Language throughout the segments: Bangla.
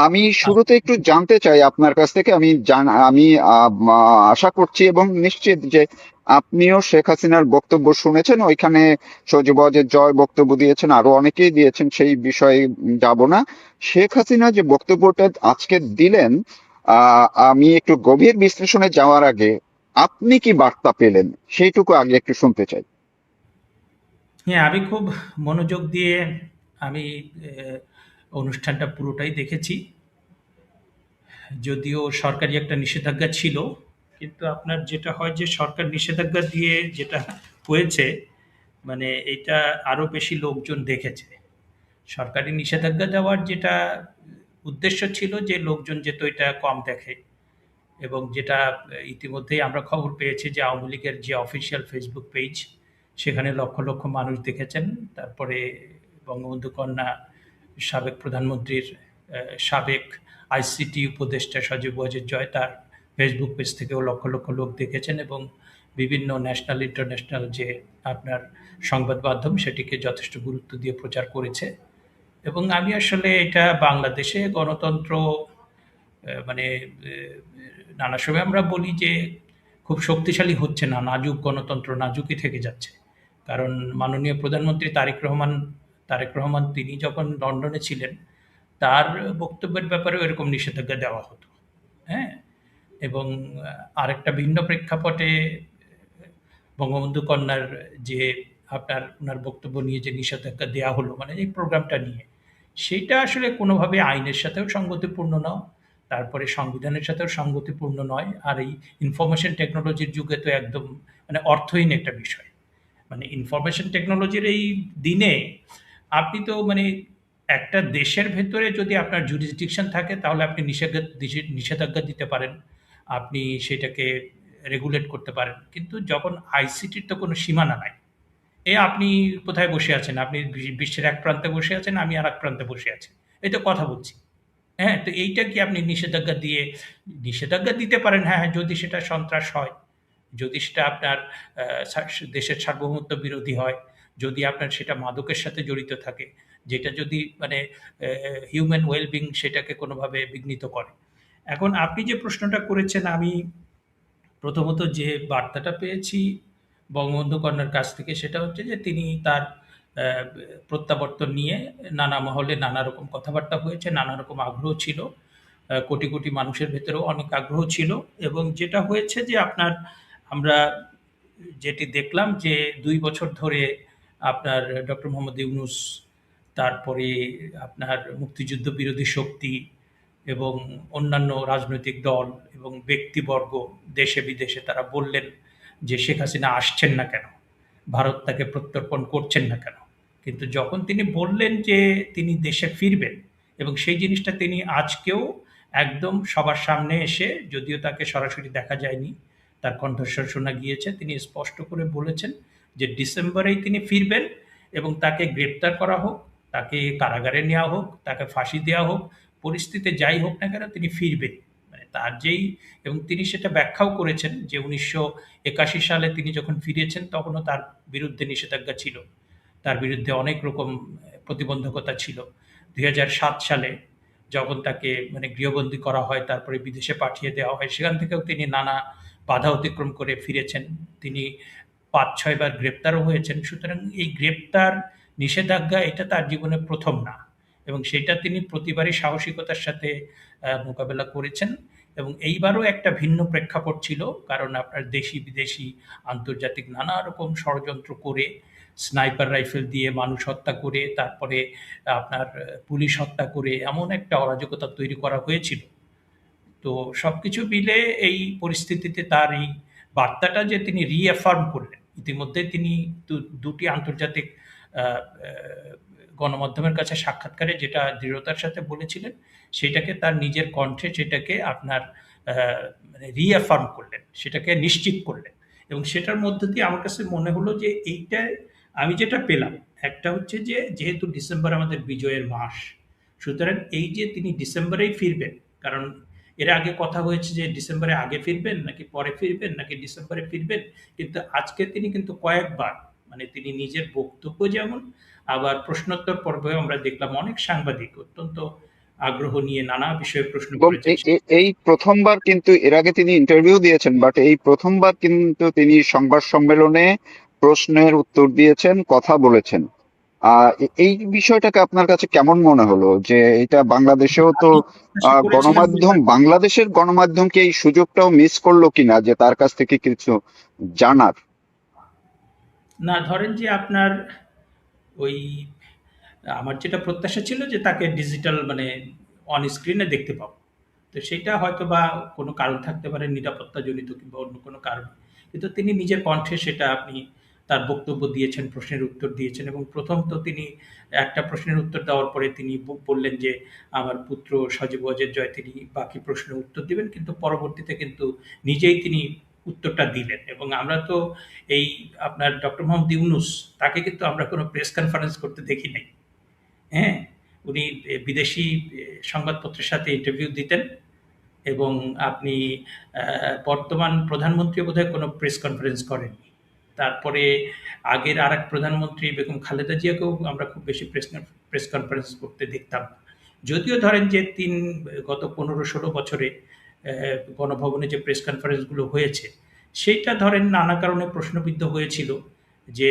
আমি আচ্ছা। শুরুতে একটু জানতে চাই আপনার কাছ থেকে। আমি আশা করছি এবং নিশ্চিত যে আপনিও শেখ হাসিনার বক্তব্য শুনেছেন। ওইখানে সজীব ওয়াজেদ জয় বক্তব্য দিয়েছেন, আরো অনেকেই দিয়েছেন, সেই বিষয়ে যাব না। শেখ হাসিনা যে বক্তব্যটা আজকে দিলেন, আমি একটু গভীর বিশ্লেষণে যাওয়ার আগে আপনি কি বার্তা পেলেন সেইটুকু আগে একটু শুনতে চাই। হ্যাঁ, আমি খুব মনোযোগ দিয়ে আমি অনুষ্ঠানটা পুরোটাই দেখেছি। যদিও সরকারি একটা নিষেধাজ্ঞা ছিল, কিন্তু আপনার যেটা হয় যে সরকার নিষেধাজ্ঞা দিয়ে যেটা হয়েছে, মানে এটা আরো বেশি লোকজন দেখেছে। সরকারি নিষেধাজ্ঞা দেওয়ার যেটা উদ্দেশ্য ছিল যে লোকজন যেত এটা কম দেখে, এবং যেটা ইতিমধ্যেই আমরা খবর পেয়েছি যে আওয়ামী লীগের যে অফিসিয়াল ফেসবুক পেজ, সেখানে লক্ষ লক্ষ মানুষ দেখেছেন। তারপরে বঙ্গবন্ধু কন্যা, সাবেক প্রধানমন্ত্রীর সাবেক আইসিটি উপদেষ্টা সজীব ওয়াজেদ জয়, তার ফেসবুক পেজ থেকেও লক্ষ লক্ষ লোক দেখেছেন, এবং বিভিন্ন ন্যাশনাল ইন্টারন্যাশনাল যে আপনার সংবাদ মাধ্যম সেটিকে যথেষ্ট গুরুত্ব দিয়ে প্রচার করেছে। এবং আমি আসলে এটা বাংলাদেশে গণতন্ত্র মানে নানা সময় আমরা বলি যে খুব শক্তিশালী হচ্ছে না, নাজুক গণতন্ত্র নাজুকই থেকে যাচ্ছে। কারণ মাননীয় প্রধানমন্ত্রী তারেক রহমান তিনি যখন লন্ডনে ছিলেন, তার বক্তব্যের ব্যাপারেও এরকম নিষেধাজ্ঞা দেওয়া হতো। হ্যাঁ? এবং আরেকটা ভিন্ন প্রেক্ষাপটে বঙ্গবন্ধু কন্যার যে আপনার উনার বক্তব্য নিয়ে যে নিষেধাজ্ঞা দেয়া হলো, মানে এই প্রোগ্রামটা নিয়ে, সেইটা আসলে কোনোভাবে আইনের সাথেও সঙ্গতিপূর্ণ নয়। তারপরে সংবিধানের সাথেও সঙ্গতিপূর্ণ নয়। আর এই ইনফরমেশন টেকনোলজির যুগে তো একদম মানে অর্থহীন একটা বিষয়। মানে ইনফরমেশন টেকনোলজির এই দিনে আপনি তো মানে একটা দেশের ভেতরে যদি আপনার জুরিসডিকশন থাকে, তাহলে আপনি নিষেধাজ্ঞা দিতে পারেন, আপনি সেটাকে রেগুলেট করতে পারেন। কিন্তু যখন আইসিটির তো কোনো সীমানা নাই, আপনি কোথায় বসে আছেন, আপনি বিশ্বের এক প্রান্তে বসে আছেন, আমি আর এক প্রান্তে বসে আছি, এই তো কথা বলছি। হ্যাঁ, তো এইটা কি আপনি নিষেধাজ্ঞা দিতে পারেন, হ্যাঁ হ্যাঁ, যদি সেটা সন্ত্রাস হয়, যদি সেটা আপনার দেশের সার্বভৌমত্ব বিরোধী হয়, যদি আপনার সেটা মাদকের সাথে জড়িত থাকে, যেটা যদি মানে হিউম্যান ওয়েলবিং সেটাকে কোনোভাবে বিঘ্নিত করে। এখন আপনি যে প্রশ্নটা করেছেন, আমি প্রথমত যে বার্তাটা পেয়েছি বঙ্গবন্ধু কন্যার কাছ থেকে, সেটা হচ্ছে যে তিনি তার প্রত্যাবর্তন নিয়ে নানা মহলে নানা রকম কথাবার্তা হয়েছে, নানা রকম আগ্রহ ছিল। কোটি কোটি মানুষের ভেতরেও অনেক আগ্রহ ছিল। এবং যেটা হয়েছে যে আপনার আমরা যেটি দেখলাম যে ২ বছর ধরে আপনার ডক্টর মোহাম্মদ ইউনুস, তারপরে আপনার মুক্তিযুদ্ধ বিরোধী শক্তি এবং অন্যান্য রাজনৈতিক দল এবং ব্যক্তিবর্গ দেশে বিদেশে তারা বললেন যে শেখ হাসিনা আসছেন না কেন, ভারত তাকে প্রত্যর্পণ করছেন না কেন। কিন্তু যখন তিনি বললেন যে তিনি দেশে ফিরবেন, এবং সেই জিনিসটা তিনি আজকেও একদম সবার সামনে এসে, যদিও তাকে সরাসরি দেখা যায়নি, তার কণ্ঠস্বর শোনা গিয়েছে, তিনি স্পষ্ট করে বলেছেন যে ডিসেম্বরেই তিনি ফিরবেন, এবং তাকে গ্রেপ্তার করা হোক, তাকে কারাগারে নেওয়া হোক, তাকে ফাঁসি দেওয়া হোক, পরিস্থিতি যাই হোক না কেন তিনি ফিরবেন। মানে তার যেই, এবং তিনি সেটা ব্যাখ্যাও করেছেন যে ১৯৮১ সালে তিনি যখন ফিরেছেন তখনও তার বিরুদ্ধে নিষেধাজ্ঞা ছিল। তার বিরুদ্ধে অনেক রকম প্রতিবন্ধকতা ছিল। ২০০৭ সালে যখন তাকে মানে গৃহবন্দী করা হয়, তারপরে বিদেশে পাঠিয়ে দেওয়া হয়, সেখান থেকেও তিনি নানা বাধা অতিক্রম করে ফিরেছেন। তিনি ৫-৬ বার গ্রেপ্তারও হয়েছেন। সুতরাং এই গ্রেপ্তার, নিষেধাজ্ঞা এটা তার জীবনে ১ম না। এবং সেইটা তিনি প্রতিবারই সাহসিকতার সাথে মোকাবেলা করেছেন। এবং এইবারও একটা ভিন্ন প্রেক্ষাপট ছিল। কারণ আপনার দেশি বিদেশি আন্তর্জাতিক নানা রকম ষড়যন্ত্র করে, স্নাইপার রাইফেল দিয়ে মানুষ হত্যা করে, তারপরে আপনার পুলিশ হত্যা করে এমন একটা অরাজকতা তৈরি করা হয়েছিল। তো সবকিছু মিলে এই পরিস্থিতিতে তার এই বার্তাটা যে তিনি রিঅ্যাফার্ম করলেন, ইতিমধ্যে তিনি দুটি আন্তর্জাতিক আহ, আহ, গণমাধ্যমের কাছে সাক্ষাৎকারে যেটা দৃঢ়তার সাথে বলেছিলেন, সেটাকে তার নিজের কণ্ঠে সেটাকে আপনার মানে রিঅ্যাফার্ম করলেন, সেটাকে নিশ্চিত করলেন। এবং সেটার মধ্যে দিয়ে আমার কাছে মনে হলো যে এইটাই আমি যেটা পেলাম, একটা হচ্ছে যে যেহেতু ডিসেম্বর আমাদের বিজয়ের মাস, সুতরাং এই যে তিনি ডিসেম্বরেই ফিরবেন, কারণ এর আগে কথা হয়েছে যে ডিসেম্বরে আগে ফিরবেন নাকি পরে ফিরবেন নাকি ডিসেম্বরে ফিরবেন। কিন্তু আজকে তিনি কিন্তু কয়েকবার, মানে তিনি নিজের বক্তব্য যেমন, আবার প্রশ্নোত্তর পর্বেও আমরা দেখলাম অনেক সাংবাদিক অত্যন্ত আগ্রহ নিয়ে নানা বিষয়ে প্রশ্ন এবং করেছেন। এই প্রথমবার কিন্তু, এর আগে তিনি ইন্টারভিউ দিয়েছেন, বাট এই প্রথমবার কিন্তু তিনি সংবাদ সম্মেলনে প্রশ্নের উত্তর দিয়েছেন, কথা বলেছেন। এই বিষয়টাকে আপনার কাছে কেমন মনে হলো, যে এটা বাংলাদেশেও তো আমি প্রত্যাশা করেছিলাম যে গণমাধ্যম, বাংলাদেশের গণমাধ্যম কি এই সুযোগটাও মিস করলো কিনা যে তার কাছ থেকে কিছু জানার? না, ধরেন যে আপনার ওই আমার যেটা প্রত্যাশা ছিল যে তাকে ডিজিটাল মানে অন স্ক্রিনে দেখতে পাবো। তো সেইটা হয়তোবা কোনো কারণ থাকতে পারে নিরাপত্তাজনিত কিংবা অন্য কোনো কারণ। কিন্তু তিনি নিজের কণ্ঠে সেটা আপনি তার বক্তব্য দিয়েছেন, প্রশ্নের উত্তর দিয়েছেন এবং ১ম তো তিনি একটা প্রশ্নের উত্তর দেওয়ার পরে তিনি বললেন যে, "আমার পুত্র সজীব ওয়াজেদ জয় তিনি বাকি প্রশ্নের উত্তর দিবেন।" কিন্তু পরবর্তীতে কিন্তু নিজেই তিনি উত্তরটা দিলেন এবং আমরা তো এই আপনার ডক্টর মোহাম্মদ ইউনূস তাকে কিন্তু আমরা কোনো প্রেস কনফারেন্স করতে দেখি নাই। হ্যাঁ? উনি বিদেশি সংবাদপত্রের সাথে ইন্টারভিউ দিতেন এবং আপনি আ বর্তমান প্রধানমন্ত্রী বোধহয় কোনো প্রেস কনফারেন্স করেননি। তারপরে আগের আরেক প্রধানমন্ত্রী বেগম খালেদা জিয়াকেও আমরা খুব বেশি প্রেস কনফারেন্স করতে দেখতাম না। যদিও ধরেন যে গত ১৫-১৬ বছরে গণভবনে যে প্রেস কনফারেন্স গুলো হয়েছে, সেইটা ধরেন নানা কারণে প্রশ্নবিদ্ধ হয়েছিল যে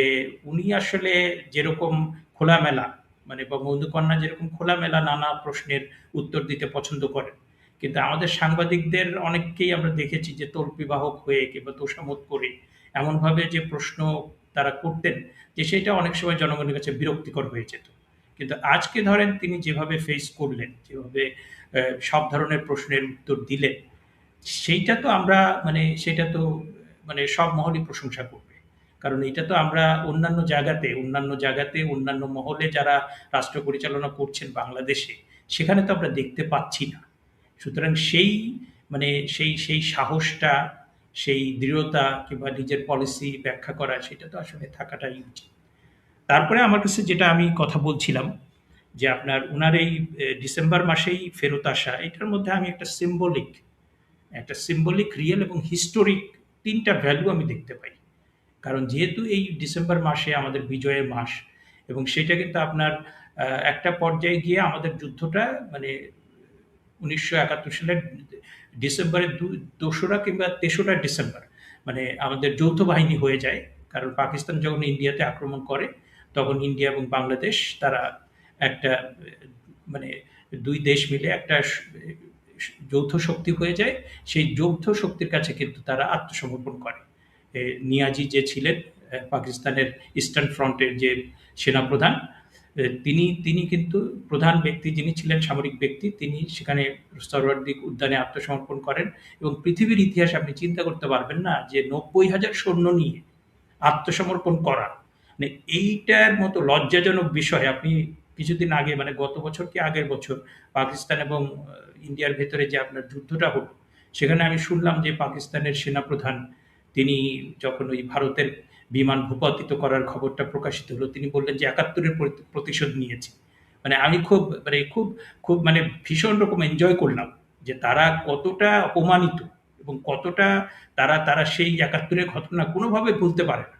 উনি আসলে যেরকম খোলামেলা মানে বঙ্গবন্ধু কন্যা যেরকম খোলামেলা নানা প্রশ্নের উত্তর দিতে পছন্দ করেন। কিন্তু আমাদের সাংবাদিকদের অনেককেই আমরা দেখেছি যে তল্পিবাহক হয়ে কিংবা তোষামোদ করে এমনভাবে যে প্রশ্ন তারা করতেন যে সেটা অনেক সময় জনগণের কাছে বিরক্তিকর হয়ে যেত। কিন্তু আজকে ধরেন তিনি যেভাবে ফেস করলেন, যেভাবে সব ধরনের প্রশ্নের উত্তর দিলেন, সেইটা তো আমরা মানে সেটা তো মানে সব মহলই প্রশংসা করবে। কারণ এটা তো আমরা অন্যান্য জায়গাতে, অন্যান্য মহলে যারা রাষ্ট্র পরিচালনা করছেন বাংলাদেশে, সেখানে তো আমরা দেখতে পাচ্ছি না। সুতরাং সেই সাহসটা, সেই দৃঢ়তা কিংবা নিজের পলিসি ব্যাখ্যা করা সেটা তো আসলে থাকাটাই উচিত। তারপরে আমার কাছে যেটা আমি কথা বলছিলাম যে আপনার উনার এই ডিসেম্বর মাসেই ফেরত আসা, এটার মধ্যে আমি একটা সিম্বলিক, রিয়েল এবং হিস্টোরিক ৩ টা ভ্যালু আমি দেখতে পাই। কারণ যেহেতু এই ডিসেম্বর মাসে আমাদের বিজয়ের মাস এবং সেটা কিন্তু আপনার একটা পর্যায়ে গিয়ে আমাদের যুদ্ধটা মানে ১৯৭১ সালের ডিসেম্বরের ২রা কিংবা ৩রা ডিসেম্বর মানে আমাদের যৌথ বাহিনী হয়ে যায়। কারণ পাকিস্তান যখন ইন্ডিয়াতে আক্রমণ করে, তখন ইন্ডিয়া এবং বাংলাদেশ তারা একটা মানে ২ দেশ মিলে একটা যৌথ শক্তি হয়ে যায়। সেই যৌথ শক্তির কাছে কিন্তু তারা আত্মসমর্পণ করে। নিয়াজি যে ছিলেন পাকিস্তানের ইস্টার্ন ফ্রন্টের যে সেনাপ্রধান, তিনি তিনি কিন্তু প্রধান ব্যক্তি যিনি ছিলেন সামরিক ব্যক্তি, তিনি সেখানে সরওয়ার্দী উদ্যানে আত্মসমর্পণ করেন এবং পৃথিবীর ইতিহাসে আপনি চিন্তা করতে পারবেন না যে ৯০,০০০ সৈন্য নিয়ে আত্মসমর্পণ করা। মানে এইটার মতো লজ্জাজনক বিষয় আপনি কিছুদিন আগে মানে গত বছর কি আগের বছর পাকিস্তান এবং ইন্ডিয়ার ভেতরে যে আপনার যুদ্ধটা হলো, সেখানে আমি শুনলাম যে পাকিস্তানের সেনাপ্রধান তিনি যখন ওই ভারতের বিমান ভূপাতিত করার খবরটা প্রকাশিত হলো, তিনি বললেন যে ৭১ এর প্রতিশোধ নিয়েছি। মানে আমি খুব মানে ভীষণ রকম এনজয় করলাম যে তারা কতটা অপমানিত এবং কতটা তারা তারা সেই ৭১ এর ঘটনা কোনোভাবে ভুলতে পারে না।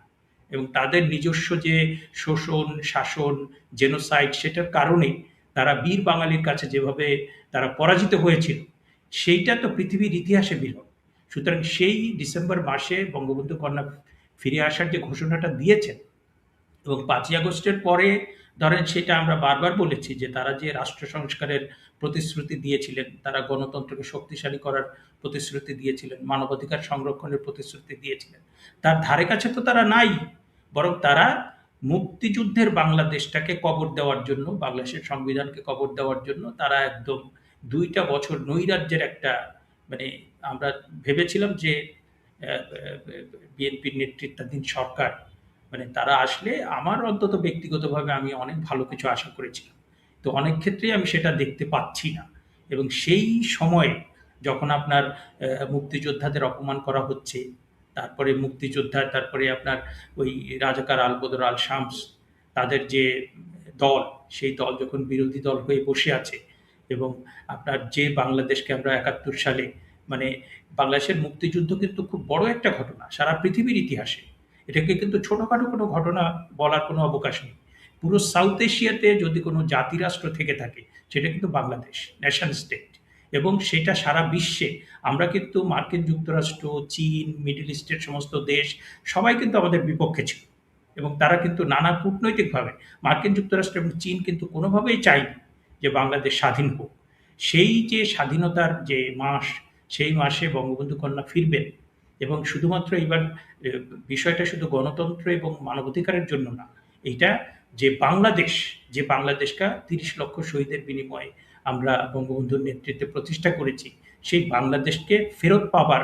এবং তাদের নিজস্ব যে শোষণ, শাসন, জেনোসাইড সেটার কারণে তারা বীর বাঙালির কাছে যেভাবে তারা পরাজিত হয়েছিল, সেইটা তো পৃথিবীর ইতিহাসে বিরল। সুতরাং সেই ডিসেম্বর মাসে বঙ্গবন্ধু কন্যা ফিরে আসার যে ঘোষণাটা দিয়েছেন এবং ৫ই আগস্টের পরে ধরেন সেটা আমরা বারবার বলেছি যে তারা যে রাষ্ট্র সংস্কারের প্রতিশ্রুতি দিয়েছিলেন, তারা গণতন্ত্রকে শক্তিশালী করার প্রতিশ্রুতি দিয়েছিলেন, মানবাধিকার সংরক্ষণের প্রতিশ্রুতি দিয়েছিলেন। তার ধারে কাছে তো তারা নাই। বরং তারা মুক্তিযুদ্ধের বাংলাদেশটাকে কবর দেওয়ার জন্য, বাংলাদেশের সংবিধানকে কবর দেওয়ার জন্য তারা একদম ২ টা বছর নৈরাজ্যের একটা মানে আমরা ভেবেছিলাম যে বিএনপির নেতৃত্বাধীন সরকার মানে তারা আসলে আমার অন্তত ব্যক্তিগতভাবে আমি অনেক ভালো কিছু আশা করেছিলাম। তো অনেক ক্ষেত্রেই আমি সেটা দেখতে পাচ্ছি না। এবং সেই সময়ে যখন আপনার মুক্তিযোদ্ধাদের অপমান করা হচ্ছে, তারপরে আপনার ওই রাজাকার আল-বদর আল-শামস তাদের যে দল, সেই দল যখন বিরোধী দল হয়ে বসে আছে এবং আপনার যে বাংলাদেশকে আমরা ৭১ সালে মানে বাংলাদেশের মুক্তিযুদ্ধ কিন্তু খুব বড় একটা ঘটনা সারা পৃথিবীর ইতিহাসে। এটাকে কিন্তু ছোটখাটো কোনো ঘটনা বলার কোনো অবকাশ নেই। পুরো সাউথ এশিয়াতে যদি কোনো জাতিরাষ্ট্র থেকে থাকে সেটা কিন্তু বাংলাদেশ, নেশন স্টেট। এবং সেটা সারা বিশ্বে আমরা কিন্তু মার্কিন যুক্তরাষ্ট্র, চীন, মিডল ইস্টের সমস্ত দেশ সবাই কিন্তু আমাদের বিপক্ষে ছিল। এবং তারা কিন্তু নানা কূটনৈতিকভাবে মার্কিন যুক্তরাষ্ট্র এবং চীন কিন্তু কোনোভাবেই চায়নি যে বাংলাদেশ স্বাধীন হোক। সেই যে স্বাধীনতার যে মাস, সেই মাসে বঙ্গবন্ধু কন্যা ফিরবেন এবং শুধুমাত্র এইবার এ বিষয়টা শুধু গণতন্ত্র এবং মানবাধিকারের জন্য না। এইটা যে বাংলাদেশ, যে বাংলাদেশটা ৩০ লক্ষ শহীদের বিনিময়ে আমরা বঙ্গবন্ধুর নেতৃত্বে প্রতিষ্ঠা করেছি, সেই বাংলাদেশকে ফেরত পাবার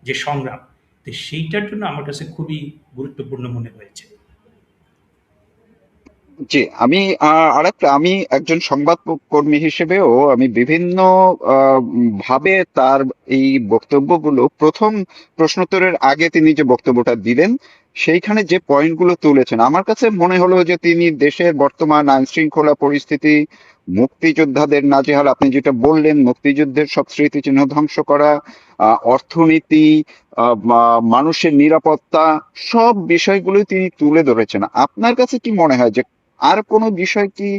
যে সংগ্রাম, তো সেইটার জন্য আমার কাছে খুবই গুরুত্বপূর্ণ মনে হয়েছে। জি, আমি আরেকটা, আমি একজন সংবাদ কর্মী হিসেবেও আমি বিভিন্ন ভাবে তার এই বক্তব্যগুলো, প্রথম প্রশ্নোত্তরের আগে তিনি যে বক্তব্যটা দিলেন সেইখানে যে পয়েন্টগুলো তুলেছেন, আমার কাছে মনে হলো যে তিনি দেশের বর্তমান আইন শৃঙ্খলা পরিস্থিতি, মুক্তিযোদ্ধাদের নাজেহাল, আপনি যেটা বললেন মুক্তিযুদ্ধের সব স্মৃতিচিহ্ন ধ্বংস করা, অর্থনীতি, মানুষের নিরাপত্তা, সব বিষয়গুলোই তিনি তুলে ধরেছেন। আপনার কাছে কি মনে হয় যে আর কোনো বিষয় কি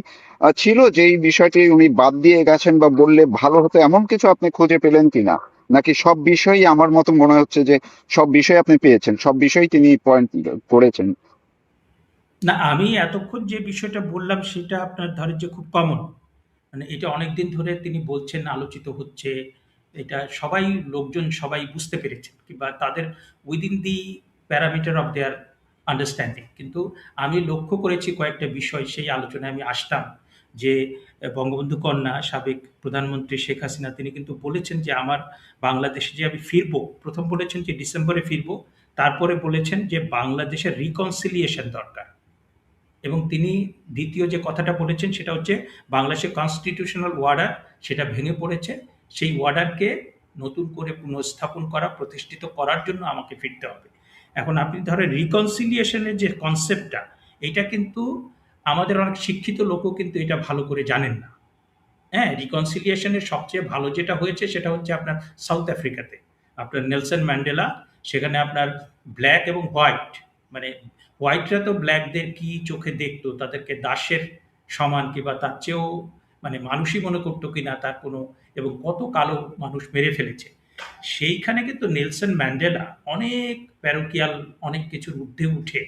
ছিল যে এই বিষয়টি উনি বাদ দিয়ে গেছেন বা বললে ভালো হতো, এমন কিছু আপনি খুঁজে পেলেন কিনা? নাকি সব বিষয়ই, আমার মতো মনে হচ্ছে যে সব বিষয় আপনি পেয়েছেন, সব বিষয় তিনি পয়েন্ট করেছেন? না, আমি এতক্ষণ যে বিষয়টা বললাম সেটা আপনার ধরেন যে খুব কমন। মানে এটা অনেকদিন ধরে তিনি বলছেন, আলোচিত হচ্ছে। এটা সবাই, লোকজন সবাই বুঝতে পেরেছেন কিংবা তাদের within the parameter of their understanding. কিন্তু আমি লক্ষ্য করেছি কয়েকটা বিষয়, সেই আলোচনায় আমি আসতাম যে বঙ্গবন্ধু কন্যা সাবেক প্রধানমন্ত্রী শেখ হাসিনা তিনি কিন্তু বলেছেন যে আমার বাংলাদেশে যে আমি ফিরবো, প্রথম বলেছেন যে ডিসেম্বরে ফিরবো, তারপরে বলেছেন যে বাংলাদেশের রিকনসিলিয়েশন দরকার। এবং তিনি দ্বিতীয় যে কথাটা বলেছেন সেটা হচ্ছে বাংলাদেশের কনস্টিটিউশনাল ওয়ার্ডার সেটা ভেঙে পড়েছে। সেই ওয়ার্ডারকে নতুন করে পুনঃস্থাপন করা, প্রতিষ্ঠিত করার জন্য আমাকে ফিরতে হবে। এখন আপনি ধরেন reconciliation এর যে কনসেপ্টটা, এইটা কিন্তু আমাদের অনেক শিক্ষিত লোকও কিন্তু এটা ভালো করে জানেন না। হ্যাঁ, reconciliation এর সবচেয়ে ভালো যেটা হয়েছে সেটা হচ্ছে আপনার সাউথ আফ্রিকাতে। আপনার নেলসন ম্যান্ডেলা সেখানে আপনার ব্লাক এবং হোয়াইট, মানে হোয়াইটরা তো ব্লাকদের কি চোখে দেখতো, তাদেরকে দাসের সমান কিংবা তার চেয়েও মানে মানুষই মনে করতো কিনা তার কোনো, এবং কত কালো মানুষ মেরে ফেলেছে। সেইখানে কিন্তু নেলসন ম্যান্ডেলা অনেক প্যারোকিয়াল অনেক কিছুর ঊর্ধ্বে উঠে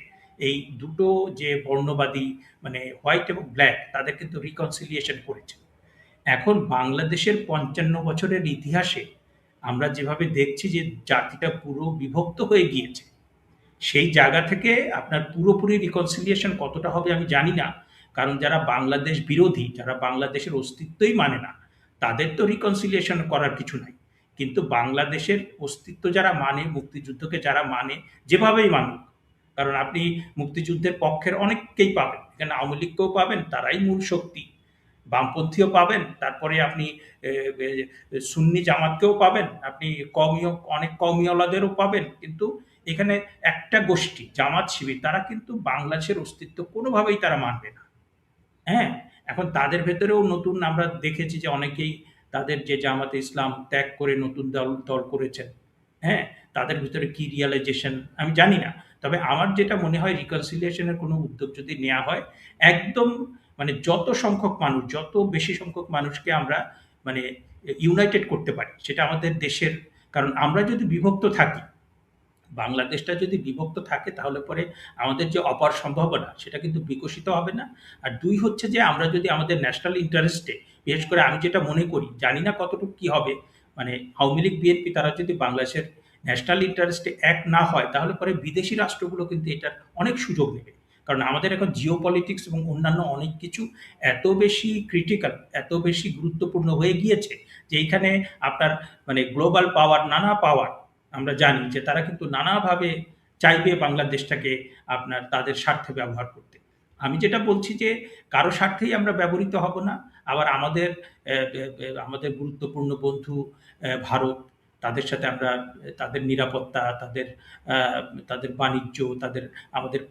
এই দুটো যে বর্ণবাদী মানে হোয়াইট এবং ব্লাক তাদের কিন্তু reconciliation করেছে। এখন বাংলাদেশের ৫৫ বছরের ইতিহাসে আমরা যেভাবে দেখছি যে জাতিটা পুরো বিভক্ত হয়ে গিয়েছে, সেই জায়গা থেকে আপনার পুরোপুরি reconciliation কতটা হবে আমি জানি না। কারণ যারা বাংলাদেশ বিরোধী, যারা বাংলাদেশের অস্তিত্বই মানে না, তাদের তো reconciliation করার কিছু নাই। কিন্তু বাংলাদেশের অস্তিত্ব যারা মানে, মুক্তিযুদ্ধকে যারা মানে, যেভাবেই মানুক, কারণ আপনি মুক্তিযুদ্ধের পক্ষের অনেককেই পাবেন। এখানে আওয়ামী লীগকেও পাবেন, তারাই মূল শক্তি। বামপন্থীও পাবেন, তারপরে আপনি এ এ সুন্নি জামাতকেও পাবেন, আপনি কওমীয় অনেক কওমীওয়ালাদেরও পাবেন। কিন্তু এখানে একটা গোষ্ঠী জামাত শিবির তারা কিন্তু বাংলাদেশের অস্তিত্ব কোনোভাবেই তারা মানবে না। হ্যাঁ? এখন তাদের ভেতরেও নতুন আমরা দেখেছি যে অনেকেই তাদের যে জামাতে ইসলাম ত্যাগ করে নতুন দল দল করেছেন। হ্যাঁ? তাদের ভিতরে কি রিয়ালাইজেশন আমি জানি না। তবে আমার যেটা মনে হয় reconciliation এর কোনো উদ্যোগ যদি নেয়া হয়, একদম মানে যত সংখ্যক মানুষ, যত বেশি সংখ্যক মানুষকে আমরা মানে ইউনাইটেড করতে পারি, সেটা আমাদের দেশের, কারণ আমরা যদি বিভক্ত থাকি, বাংলাদেশটা যদি বিভক্ত থাকে তাহলে পরে আমাদের যে অপার সম্ভাবনা সেটা কিন্তু বিকশিত হবে না। আর ২ হচ্ছে যে আমরা যদি আমাদের ন্যাশনাল ইন্টারেস্টে, বিশেষ করে আমি যেটা মনে করি, জানি না কতটুকু কি হবে, মানে আওয়ামী লীগ, বিএনপি তারা যদি বাংলাদেশের ন্যাশনাল ইন্টারেস্টে এক না হয় তাহলে পরে বিদেশি রাষ্ট্রগুলো কিন্তু এটার অনেক সুযোগ নেবে। কারণ আমাদের এখন জিওপলিটিক্স এবং অন্যান্য অনেক কিছু এত বেশি ক্রিটিক্যাল, এত বেশি গুরুত্বপূর্ণ হয়ে গিয়েছে যে এইখানে আপনার মানে গ্লোবাল পাওয়ার, নানা পাওয়ার আমরা জানি যে তারা কিন্তু নানাভাবে চাইবে বাংলাদেশটাকে আপনার তাদের স্বার্থে ব্যবহার করতে। আমি যেটা বলছি যে কারো স্বার্থেই আমরা ব্যবহৃত হব না। আবার আমাদের আমাদের গুরুত্বপূর্ণ বন্ধু ভারত, তাদের সাথে আমরা তাদের নিরাপত্তা, তাদের আ তাদের বাণিজ্য, তাদের আমাদের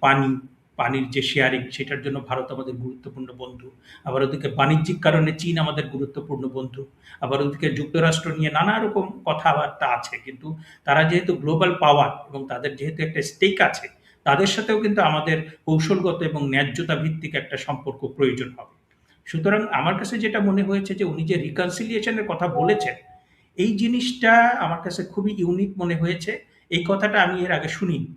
পানির যে শেয়ারিং সেটার জন্য ভারত আমাদের গুরুত্বপূর্ণ বন্ধু। আবার ওদিকে বাণিজ্যিক কারণে চীন আমাদের গুরুত্বপূর্ণ বন্ধু। আবার ওদিকে যুক্তরাষ্ট্র নিয়ে নানা রকম কথাবার্তা আছে। কিন্তু তারা যেহেতু গ্লোবাল পাওয়ার এবং তাদের যেহেতু একটা স্টেক আছে, তাদের সাথেও কিন্তু আমাদের কৌশলগত এবং ন্যায্যতা ভিত্তিক একটা সম্পর্ক প্রয়োজন হবে। সুতরাং আমার কাছে যেটা মনে হয়েছে যে উনি যে রিকনসিলিয়েশনের কথা বলেছেন, এই জিনিসটা আমার কাছে খুবই ইউনিক মনে হয়েছে। এই কথাটা আমি এর আগে শুনিনি,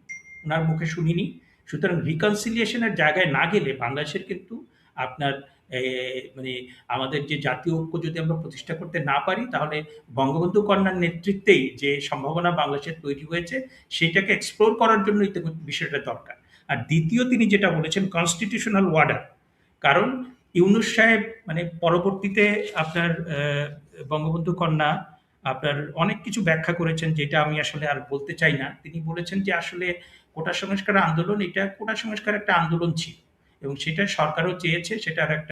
উনার মুখে শুনিনি। সুতরাং রিকনসিলিয়েশনের জায়গায় না গেলে বাংলাদেশের কিন্তু আপনার মানে আমাদের যে জাতীয় ঐক্য যদি আমরা প্রতিষ্ঠা করতে না পারি, তাহলে বঙ্গবন্ধু কন্যার নেতৃত্বেই যে সম্ভাবনা বাংলাদেশের তৈরি হয়েছে, সেটাকে এক্সপ্লোর করার জন্যই তো বিষয়টা দরকার। আর দ্বিতীয় তিনি যেটা বলেছেন কনস্টিটিউশনাল ওয়ার্ডার, কারণ ইউনূস সাহেব মানে পরবর্তীতে আপনার বঙ্গবন্ধু কন্যা আপনার অনেক কিছু ব্যাখ্যা করেছেন, যেটা আমি আসলে আর বলতে চাই না। তিনি বলেছেন যে আসলে কোটা সংস্কার আন্দোলন, এটা কোটা সংস্কার একটা আন্দোলন ছিল এবং সেটা সরকারও চেয়েছে, সেটার একটা